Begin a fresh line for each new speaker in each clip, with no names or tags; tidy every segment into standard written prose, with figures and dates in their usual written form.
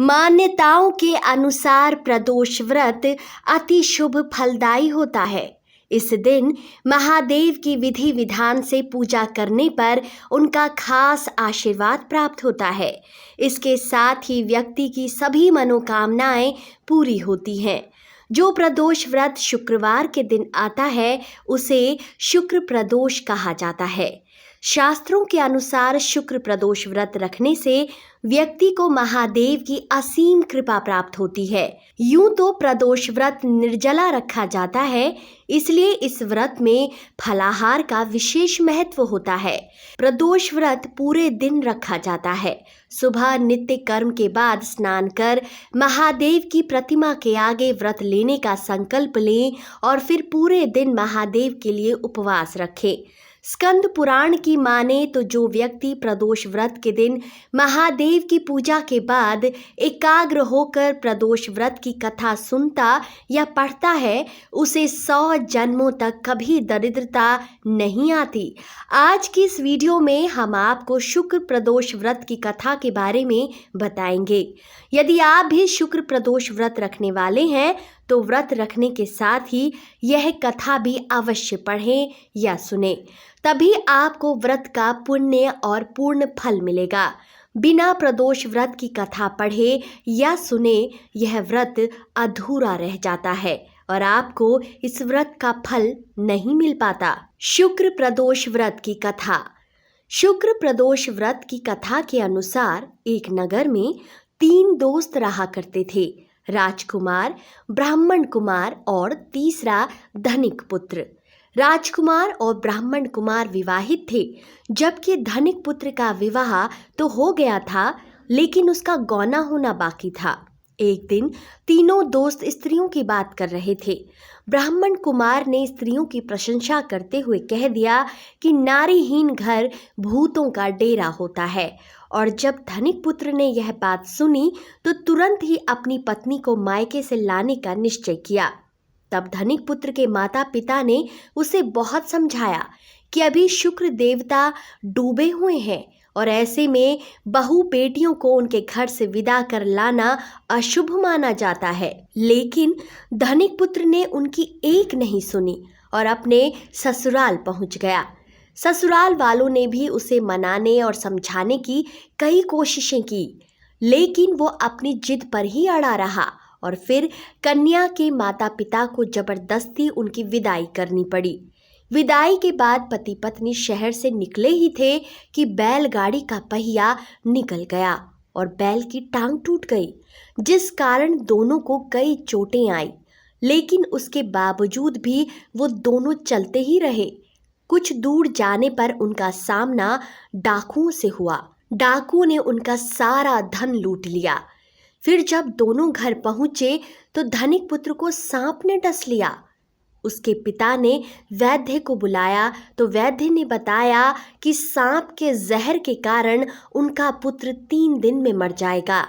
मान्यताओं के अनुसार प्रदोष व्रत अति शुभ फलदायी होता है। इस दिन महादेव की विधि विधान से पूजा करने पर उनका खास आशीर्वाद प्राप्त होता है। इसके साथ ही व्यक्ति की सभी मनोकामनाएं पूरी होती हैं। जो प्रदोष व्रत शुक्रवार के दिन आता है उसे शुक्र प्रदोष कहा जाता है। शास्त्रों के अनुसार शुक्र प्रदोष व्रत रखने से व्यक्ति को महादेव की असीम कृपा प्राप्त होती है। यूं तो प्रदोष व्रत निर्जला रखा जाता है, इसलिए इस व्रत में फलाहार का विशेष महत्व होता है। प्रदोष व्रत पूरे दिन रखा जाता है। सुबह नित्य कर्म के बाद स्नान कर महादेव की प्रतिमा के आगे व्रत लेने का संकल्प लें और फिर पूरे दिन महादेव के लिए उपवास रखें। स्कंद पुराण की माने तो जो व्यक्ति प्रदोष व्रत के दिन महादेव की पूजा के बाद एकाग्र होकर प्रदोष व्रत की कथा सुनता या पढ़ता है उसे 100 जन्मों तक कभी दरिद्रता नहीं आती। आज की इस वीडियो में हम आपको शुक्र प्रदोष व्रत की कथा के बारे में बताएंगे। यदि आप भी शुक्र प्रदोष व्रत रखने वाले हैं तो व्रत रखने के साथ ही यह कथा भी अवश्य पढ़ें या सुने, तभी आपको व्रत का पुण्य और पूर्ण फल मिलेगा। बिना प्रदोष व्रत की कथा पढ़े या सुने यह व्रत अधूरा रह जाता है और आपको इस व्रत का फल नहीं मिल पाता। शुक्र प्रदोष व्रत की कथा। शुक्र प्रदोष व्रत की कथा के अनुसार एक नगर में 3 दोस्त रहा करते थे, राजकुमार, ब्राह्मण कुमार और तीसरा धनिक पुत्र। राजकुमार और ब्राह्मण कुमार विवाहित थे, जबकि धनिक पुत्र का विवाह तो हो गया था लेकिन उसका गौना होना बाकी था। एक दिन तीनों दोस्त स्त्रियों की बात कर रहे थे। ब्राह्मण कुमार ने स्त्रियों की प्रशंसा करते हुए कह दिया कि नारीहीन घर भूतों का डेरा होता है, और जब धनिक पुत्र ने यह बात सुनी तो तुरंत ही अपनी पत्नी को मायके से लाने का निश्चय किया। तब धनिक पुत्र के माता पिता ने उसे बहुत समझाया कि अभी शुक्र देवता डूबे हुए हैं और ऐसे में बहू बेटियों को उनके घर से विदा कर लाना अशुभ माना जाता है। लेकिन धनिक पुत्र ने उनकी एक नहीं सुनी और अपने ससुराल पहुंच गया। ससुराल वालों ने भी उसे मनाने और समझाने की कई कोशिशें की, लेकिन वो अपनी जिद पर ही अड़ा रहा और फिर कन्या के माता पिता को जबरदस्ती उनकी विदाई करनी पड़ी। विदाई के बाद पति पत्नी शहर से निकले ही थे कि बैलगाड़ी का पहिया निकल गया और बैल की टांग टूट गई, जिस कारण दोनों को कई चोटें आई। लेकिन उसके बावजूद भी वो दोनों चलते ही रहे। कुछ दूर जाने पर उनका सामना डाकुओं से हुआ। डाकुओं ने उनका सारा धन लूट लिया। फिर जब दोनों घर पहुंचे तो धनिक पुत्र को सांप ने डस लिया। उसके पिता ने वैद्य को बुलाया तो वैद्य ने बताया कि सांप के जहर के कारण उनका पुत्र 3 दिन में मर जाएगा।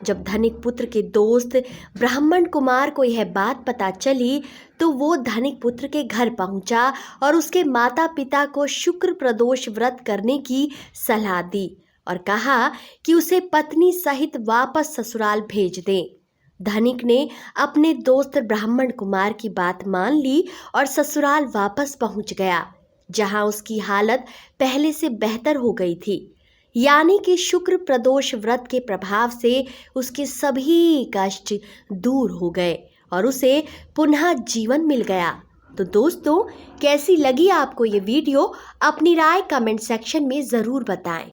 जब धनिक पुत्र के दोस्त ब्राह्मण कुमार को यह बात पता चली तो वो धनिक पुत्र के घर पहुंचा और उसके माता पिता को शुक्र प्रदोष व्रत करने की सलाह दी और कहा कि उसे पत्नी सहित वापस ससुराल भेज दें। धनिक ने अपने दोस्त ब्राह्मण कुमार की बात मान ली और ससुराल वापस पहुंच गया, जहां उसकी हालत पहले से बेहतर हो गई थी। यानी कि शुक्र प्रदोष व्रत के प्रभाव से उसके सभी कष्ट दूर हो गए और उसे पुनः जीवन मिल गया। तो दोस्तों, कैसी लगी आपको ये वीडियो? अपनी राय कमेंट सेक्शन में ज़रूर बताएं।